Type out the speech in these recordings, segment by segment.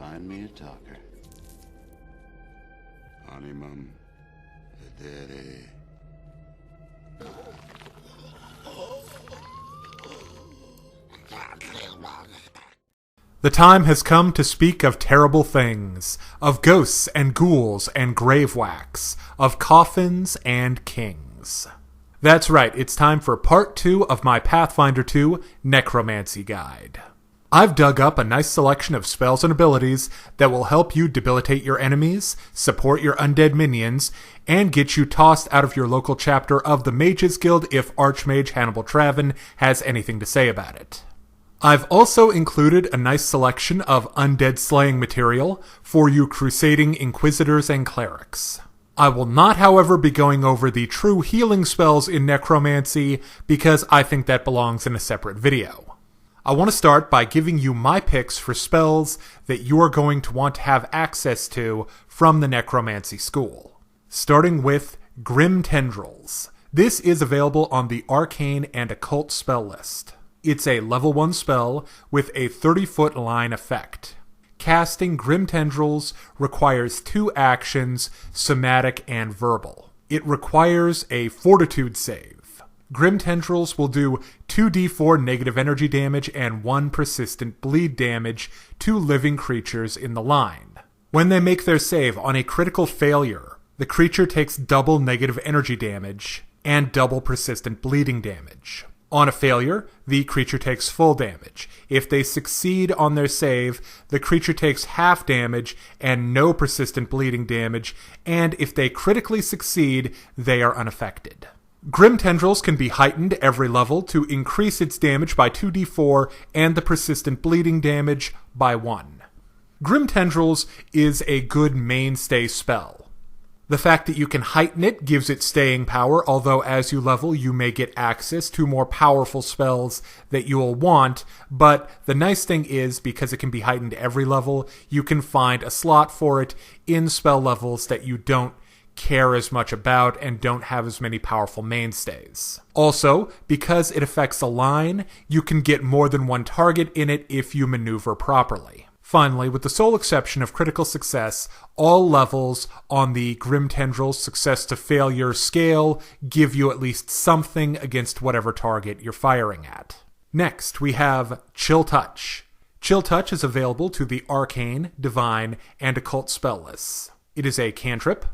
Find me a talker. Animum vedere. The time has come to speak of terrible things, of ghosts and ghouls and grave wax, of coffins and kings. That's right, it's time for part 2 of my Pathfinder 2 Necromancy Guide. I've dug up a nice selection of spells and abilities that will help you debilitate your enemies, support your undead minions, and get you tossed out of your local chapter of the Mages Guild if Archmage Hannibal Traven has anything to say about it. I've also included a nice selection of undead slaying material for you crusading inquisitors and clerics. I will not, however, be going over the true healing spells in necromancy because I think that belongs in a separate video. I want to start by giving you my picks for spells that you are going to want to have access to from the Necromancy School. Starting with Grim Tendrils. This is available on the Arcane and Occult spell list. It's a level 1 spell with a 30-foot line effect. Casting Grim Tendrils requires 2 actions, somatic and verbal. It requires a fortitude save. Grim Tendrils will do 2d4 negative energy damage and 1 persistent bleed damage to living creatures in the line. When they make their save on a critical failure, the creature takes double negative energy damage and double persistent bleeding damage. On a failure, the creature takes full damage. If they succeed on their save, the creature takes half damage and no persistent bleeding damage, and if they critically succeed, they are unaffected. Grim Tendrils can be heightened every level to increase its damage by 2d4 and the persistent bleeding damage by 1. Grim Tendrils is a good mainstay spell. The fact that you can heighten it gives it staying power, although as you level you may get access to more powerful spells that you will want, but the nice thing is, because it can be heightened every level, you can find a slot for it in spell levels that you don't care as much about and don't have as many powerful mainstays. Also, because it affects a line, you can get more than one target in it if you maneuver properly. Finally, with the sole exception of critical success, all levels on the Grim Tendrils success to failure scale give you at least something against whatever target you're firing at. Next, we have Chill Touch. Chill Touch is available to the Arcane, Divine, and Occult spell lists. It is a cantrip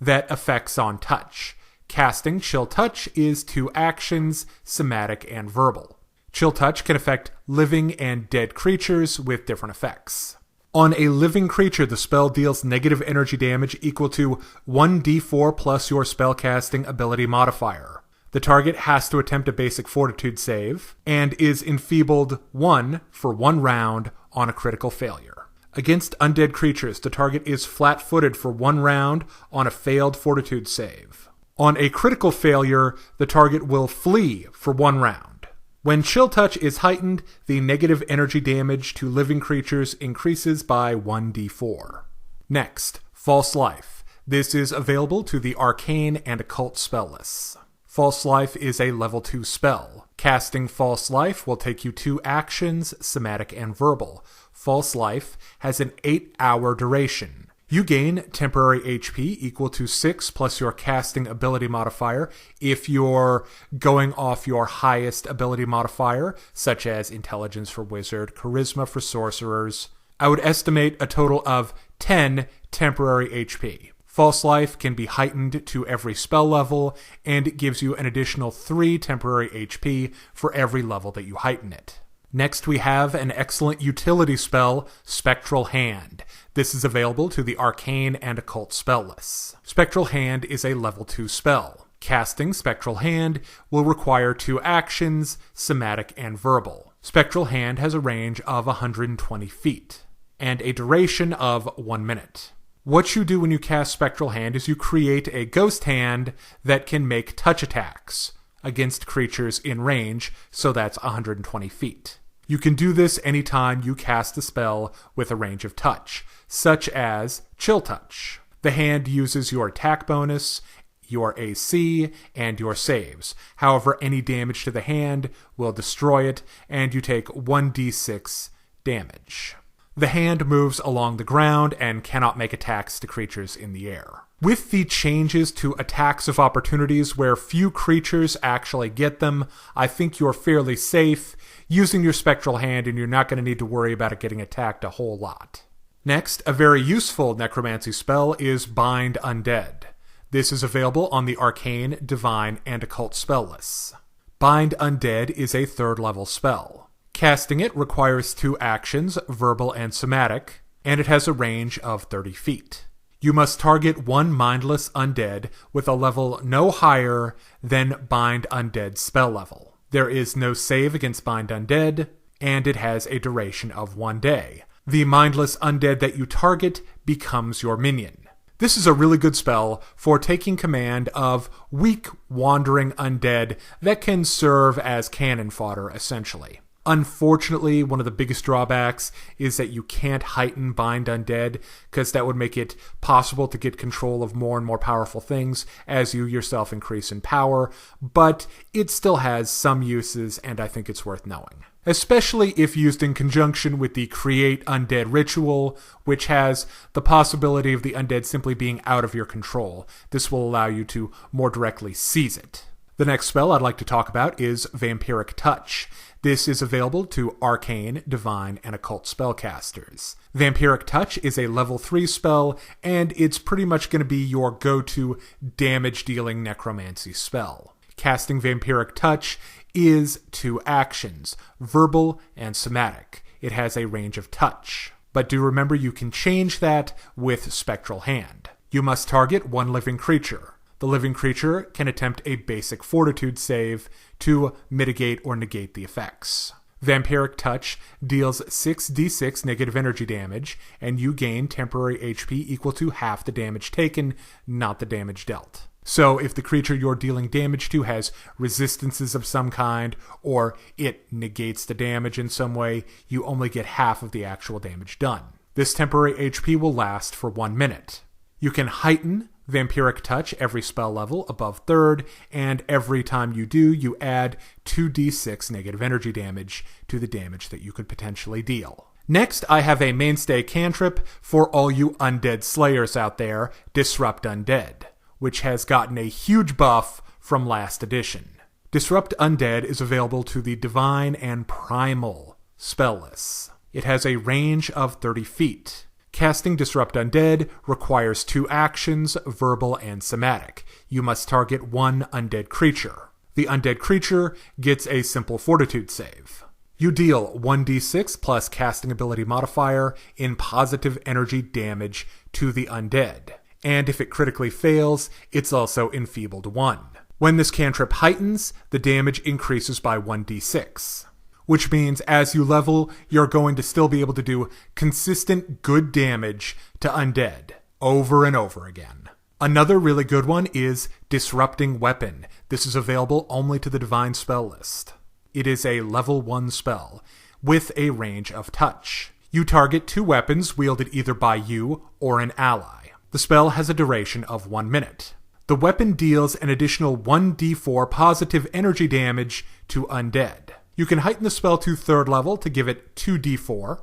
that affects on touch. Casting Chill Touch is 2 actions, somatic and verbal. Chill Touch can affect living and dead creatures with different effects. On a living creature, the spell deals negative energy damage equal to 1d4 plus your spellcasting ability modifier. The target has to attempt a basic fortitude save, and is enfeebled 1 for 1 round on a critical failure. Against undead creatures, the target is flat-footed for 1 round on a failed fortitude save. On a critical failure, the target will flee for 1 round. When Chill Touch is heightened, the negative energy damage to living creatures increases by 1d4. Next, False Life. This is available to the Arcane and Occult spell lists. False Life is a level 2 spell. Casting False Life will take you 2 actions, somatic and verbal. False Life has an 8-hour duration. You gain temporary HP equal to 6 plus your casting ability modifier if you're going off your highest ability modifier, such as Intelligence for Wizard, Charisma for Sorcerers. I would estimate a total of 10 temporary HP. False Life can be heightened to every spell level, and it gives you an additional 3 temporary HP for every level that you heighten it. Next, we have an excellent utility spell, Spectral Hand. This is available to the Arcane and Occult spell lists. Spectral Hand is a level 2 spell. Casting Spectral Hand will require 2 actions, somatic and verbal. Spectral Hand has a range of 120 feet, and a duration of 1 minute. What you do when you cast Spectral Hand is you create a ghost hand that can make touch attacks against creatures in range, so that's 120 feet. You can do this anytime you cast a spell with a range of touch, such as Chill Touch. The hand uses your attack bonus, your AC, and your saves. However, any damage to the hand will destroy it, and you take 1d6 damage. The hand moves along the ground and cannot make attacks to creatures in the air. With the changes to attacks of opportunities where few creatures actually get them, I think you're fairly safe using your spectral hand, and you're not going to need to worry about it getting attacked a whole lot. Next, a very useful necromancy spell is Bind Undead. This is available on the Arcane, Divine, and Occult spell lists. Bind Undead is a 3rd level spell. Casting it requires 2 actions, verbal and somatic, and it has a range of 30 feet. You must target one mindless undead with a level no higher than Bind Undead spell level. There is no save against Bind Undead, and it has a duration of 1 day. The mindless undead that you target becomes your minion. This is a really good spell for taking command of weak, wandering undead that can serve as cannon fodder, essentially. Unfortunately, one of the biggest drawbacks is that you can't heighten Bind Undead, because that would make it possible to get control of more and more powerful things as you yourself increase in power, but it still has some uses, and I think it's worth knowing. Especially if used in conjunction with the Create Undead ritual, which has the possibility of the undead simply being out of your control. This will allow you to more directly seize it. The next spell I'd like to talk about is Vampiric Touch. This is available to Arcane, Divine, and Occult spellcasters. Vampiric Touch is a level 3 spell, and it's pretty much going to be your go-to damage-dealing necromancy spell. Casting Vampiric Touch is 2 actions, verbal and somatic. It has a range of touch. But do remember you can change that with Spectral Hand. You must target one living creature. The living creature can attempt a basic fortitude save to mitigate or negate the effects. Vampiric Touch deals 6d6 negative energy damage, and you gain temporary HP equal to half the damage taken, not the damage dealt. So if the creature you're dealing damage to has resistances of some kind, or it negates the damage in some way, you only get half of the actual damage done. This temporary HP will last for 1 minute. You can heighten Vampiric Touch every spell level above 3rd, and every time you do, you add 2d6 negative energy damage to the damage that you could potentially deal. Next, I have a mainstay cantrip for all you undead slayers out there, Disrupt Undead, which has gotten a huge buff from last edition. Disrupt Undead is available to the Divine and Primal spell lists. It has a range of 30 feet. Casting Disrupt Undead requires 2 actions, verbal and somatic. You must target one undead creature. The undead creature gets a simple fortitude save. You deal 1d6 plus casting ability modifier in positive energy damage to the undead. And if it critically fails, it's also enfeebled 1. When this cantrip heightens, the damage increases by 1d6. Which means as you level, you're going to still be able to do consistent good damage to undead over and over again. Another really good one is Disrupting Weapon. This is available only to the Divine spell list. It is a level 1 spell with a range of touch. You target 2 weapons wielded either by you or an ally. The spell has a duration of 1 minute. The weapon deals an additional 1d4 positive energy damage to undead. You can heighten the spell to 3rd level to give it 2d4,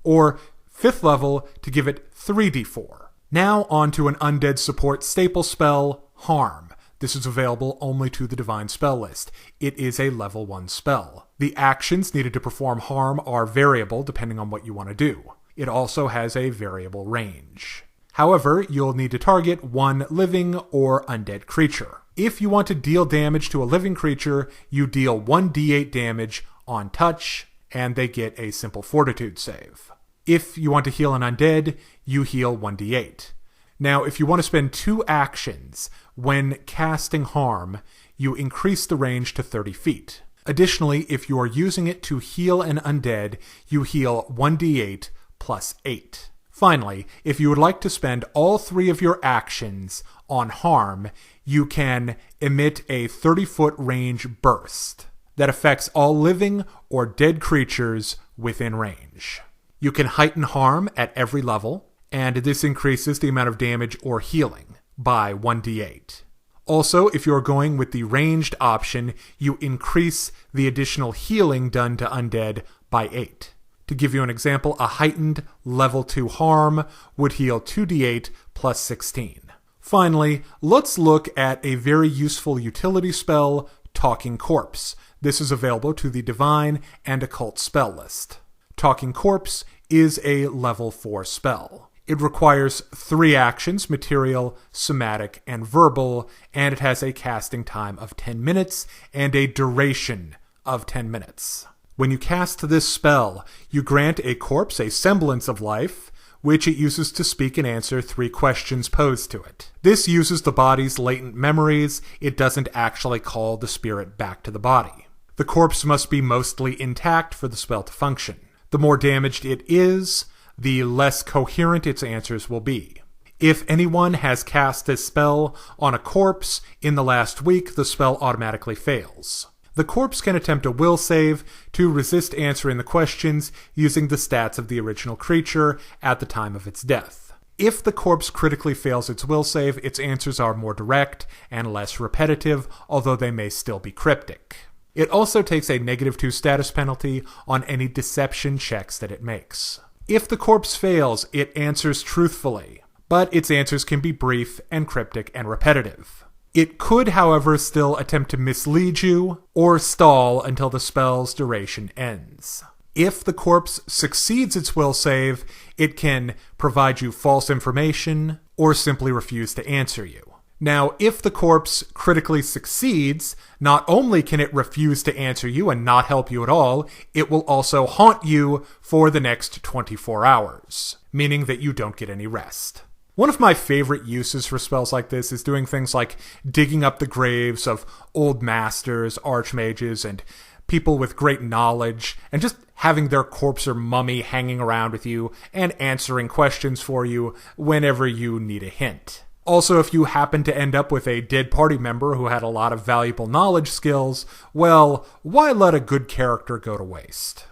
or 5th level to give it 3d4. Now on to an undead support staple spell, Harm. This is available only to the Divine spell list. It is a level 1 spell. The actions needed to perform Harm are variable depending on what you want to do. It also has a variable range. However, you'll need to target one living or undead creature. If you want to deal damage to a living creature, you deal 1d8 damage on touch, and they get a simple fortitude save. If you want to heal an undead, you heal 1d8. Now, if you want to spend 2 actions when casting Harm, you increase the range to 30 feet. Additionally, if you are using it to heal an undead, you heal 1d8 plus 8. Finally, if you would like to spend all 3 of your actions on Harm, you can emit a 30-foot range burst that affects all living or dead creatures within range. You can heighten Harm at every level, and this increases the amount of damage or healing by 1d8. Also, if you're going with the ranged option, you increase the additional healing done to undead by 8. To give you an example, a heightened level 2 harm would heal 2d8 plus 16. Finally, let's look at a very useful utility spell, Talking Corpse. This is available to the Divine and Occult spell list. Talking Corpse is a level 4 spell. It requires 3 actions, material, somatic, and verbal, and it has a casting time of 10 minutes and a duration of 10 minutes. When you cast this spell, you grant a corpse a semblance of life, which it uses to speak and answer 3 questions posed to it. This uses the body's latent memories. It doesn't actually call the spirit back to the body. The corpse must be mostly intact for the spell to function. The more damaged it is, the less coherent its answers will be. If anyone has cast this spell on a corpse in the last week, the spell automatically fails. The corpse can attempt a will save to resist answering the questions using the stats of the original creature at the time of its death. If the corpse critically fails its will save, its answers are more direct and less repetitive, although they may still be cryptic. It also takes a -2 status penalty on any deception checks that it makes. If the corpse fails, it answers truthfully, but its answers can be brief and cryptic and repetitive. It could, however, still attempt to mislead you or stall until the spell's duration ends. If the corpse succeeds its will save, it can provide you false information or simply refuse to answer you. Now, if the corpse critically succeeds, not only can it refuse to answer you and not help you at all, it will also haunt you for the next 24 hours, meaning that you don't get any rest. One of my favorite uses for spells like this is doing things like digging up the graves of old masters, archmages, and people with great knowledge, and just having their corpse or mummy hanging around with you and answering questions for you whenever you need a hint. Also, if you happen to end up with a dead party member who had a lot of valuable knowledge skills, well, why let a good character go to waste?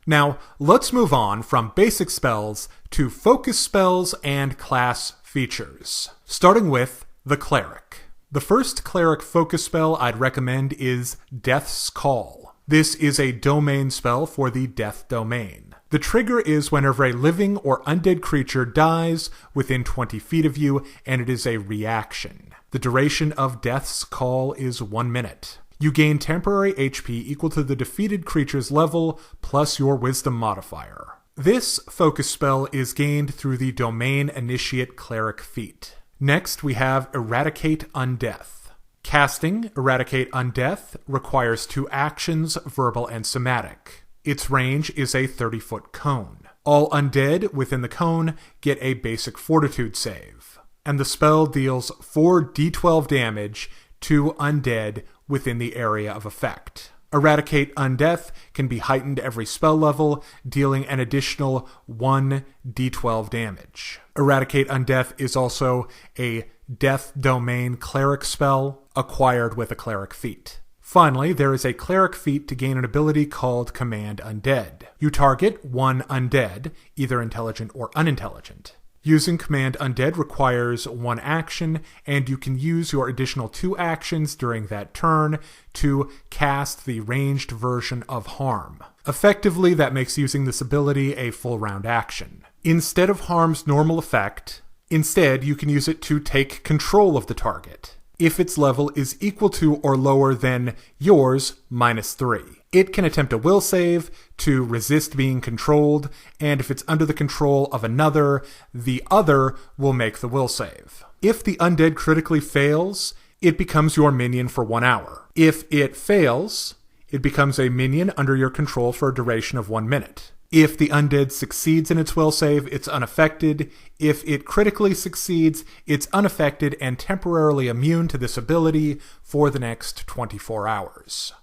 Now, let's move on from basic spells to focus spells and class features, starting with the Cleric. The first Cleric focus spell I'd recommend is Death's Call. This is a domain spell for the Death domain. The trigger is whenever a living or undead creature dies within 20 feet of you, and it is a reaction. The duration of Death's Call is 1 minute. You gain temporary HP equal to the defeated creature's level plus your wisdom modifier. This focus spell is gained through the Domain Initiate Cleric feat. Next, we have Eradicate Undeath. Casting Eradicate Undeath requires 2 actions, verbal and somatic. Its range is a 30-foot cone. All undead within the cone get a basic fortitude save, and the spell deals 4d12 damage to undead within the area of effect. Eradicate Undeath can be heightened every spell level, dealing an additional 1d12 damage. Eradicate Undeath is also a Death Domain Cleric spell acquired with a Cleric feat. Finally, there is a Cleric feat to gain an ability called Command Undead. You target 1 undead, either intelligent or unintelligent. Using Command Undead requires 1 action, and you can use your additional 2 actions during that turn to cast the ranged version of Harm. Effectively, that makes using this ability a full round action. Instead of Harm's normal effect, you can use it to take control of the target, if its level is equal to or lower than yours -3. It can attempt a will save to resist being controlled, and if it's under the control of another, the other will make the will save. If the undead critically fails, it becomes your minion for 1 hour. If it fails, it becomes a minion under your control for a duration of 1 minute. If the undead succeeds in its will save, it's unaffected. If it critically succeeds, it's unaffected and temporarily immune to this ability for the next 24 hours.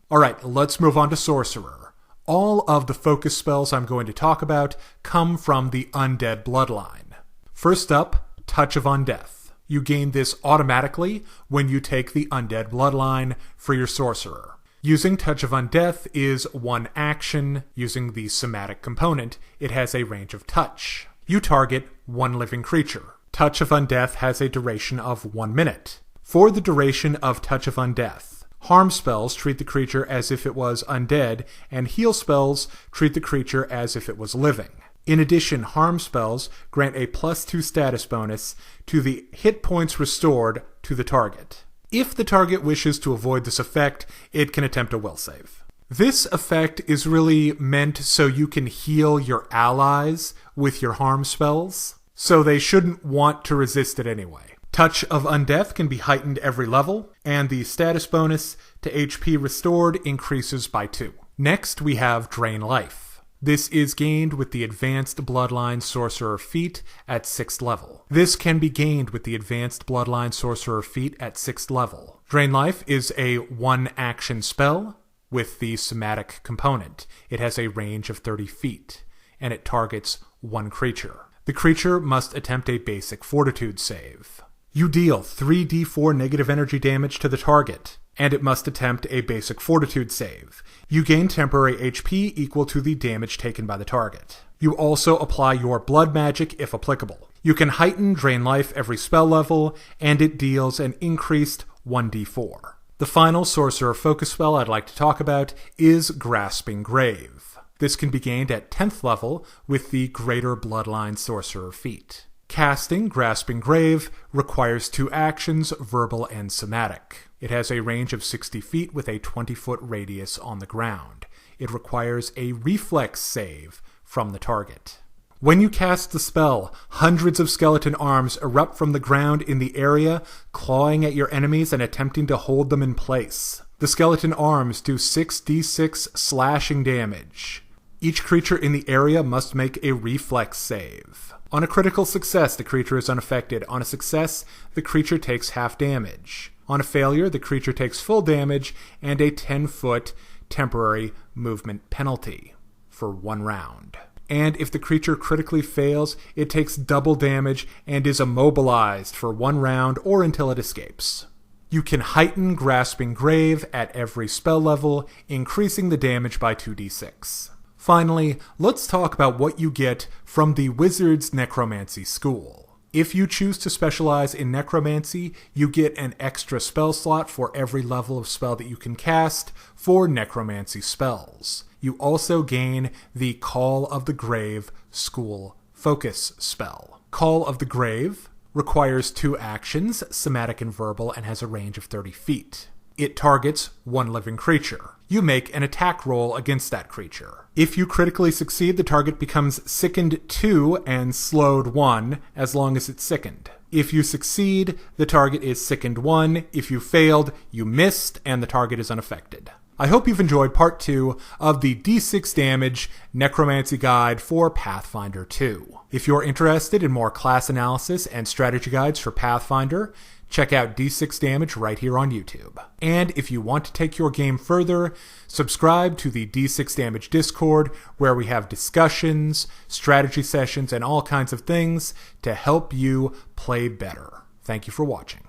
Alright, let's move on to Sorcerer. All of the focus spells I'm going to talk about come from the Undead bloodline. First up, Touch of Undeath. You gain this automatically when you take the Undead bloodline for your Sorcerer. Using Touch of Undeath is 1 action. Using the somatic component, it has a range of touch. You target 1 living creature. Touch of Undeath has a duration of 1 minute. For the duration of Touch of Undeath, Harm spells treat the creature as if it was undead, and heal spells treat the creature as if it was living. In addition, harm spells grant a +2 status bonus to the hit points restored to the target. If the target wishes to avoid this effect, it can attempt a will save. This effect is really meant so you can heal your allies with your harm spells, so they shouldn't want to resist it anyway. Touch of Undeath can be heightened every level, and the status bonus to HP restored increases by 2. Next, we have Drain Life. This is gained with the Advanced Bloodline Sorcerer feat at 6th level. This can be gained with the Advanced Bloodline Sorcerer feat at 6th level. Drain Life is a 1-action spell with the somatic component. It has a range of 30 feet, and it targets 1 creature. The creature must attempt a basic fortitude save. You deal 3d4 negative energy damage to the target, and it must attempt a basic fortitude save. You gain temporary HP equal to the damage taken by the target. You also apply your blood magic if applicable. You can heighten Drain Life every spell level, and it deals an increased 1d4. The final sorcerer focus spell I'd like to talk about is Grasping Grave. This can be gained at 10th level with the Greater Bloodline Sorcerer feat. Casting Grasping Grave requires 2 actions, verbal and somatic. It has a range of 60 feet with a 20-foot radius on the ground. It requires a reflex save from the target. When you cast the spell, hundreds of skeleton arms erupt from the ground in the area, clawing at your enemies and attempting to hold them in place. The skeleton arms do 6d6 slashing damage. Each creature in the area must make a reflex save. On a critical success, the creature is unaffected. On a success, the creature takes half damage. On a failure, the creature takes full damage and a 10-foot temporary movement penalty for 1 round. And if the creature critically fails, it takes double damage and is immobilized for 1 round or until it escapes. You can heighten Grasping Grave at every spell level, increasing the damage by 2d6. Finally, let's talk about what you get from the Wizard's Necromancy School. If you choose to specialize in necromancy, you get an extra spell slot for every level of spell that you can cast for necromancy spells. You also gain the Call of the Grave School Focus spell. Call of the Grave requires 2 actions, somatic and verbal, and has a range of 30 feet. It targets 1 living creature. You make an attack roll against that creature. If you critically succeed, the target becomes sickened 2 and slowed 1 as long as it's sickened. If you succeed, the target is sickened 1. If you failed, you missed, and the target is unaffected. I hope you've enjoyed part 2 of the D6 Damage Necromancy Guide for Pathfinder 2. If you're interested in more class analysis and strategy guides for Pathfinder, check out D6 Damage right here on YouTube. And if you want to take your game further, subscribe to the D6 Damage Discord, where we have discussions, strategy sessions, and all kinds of things to help you play better. Thank you for watching.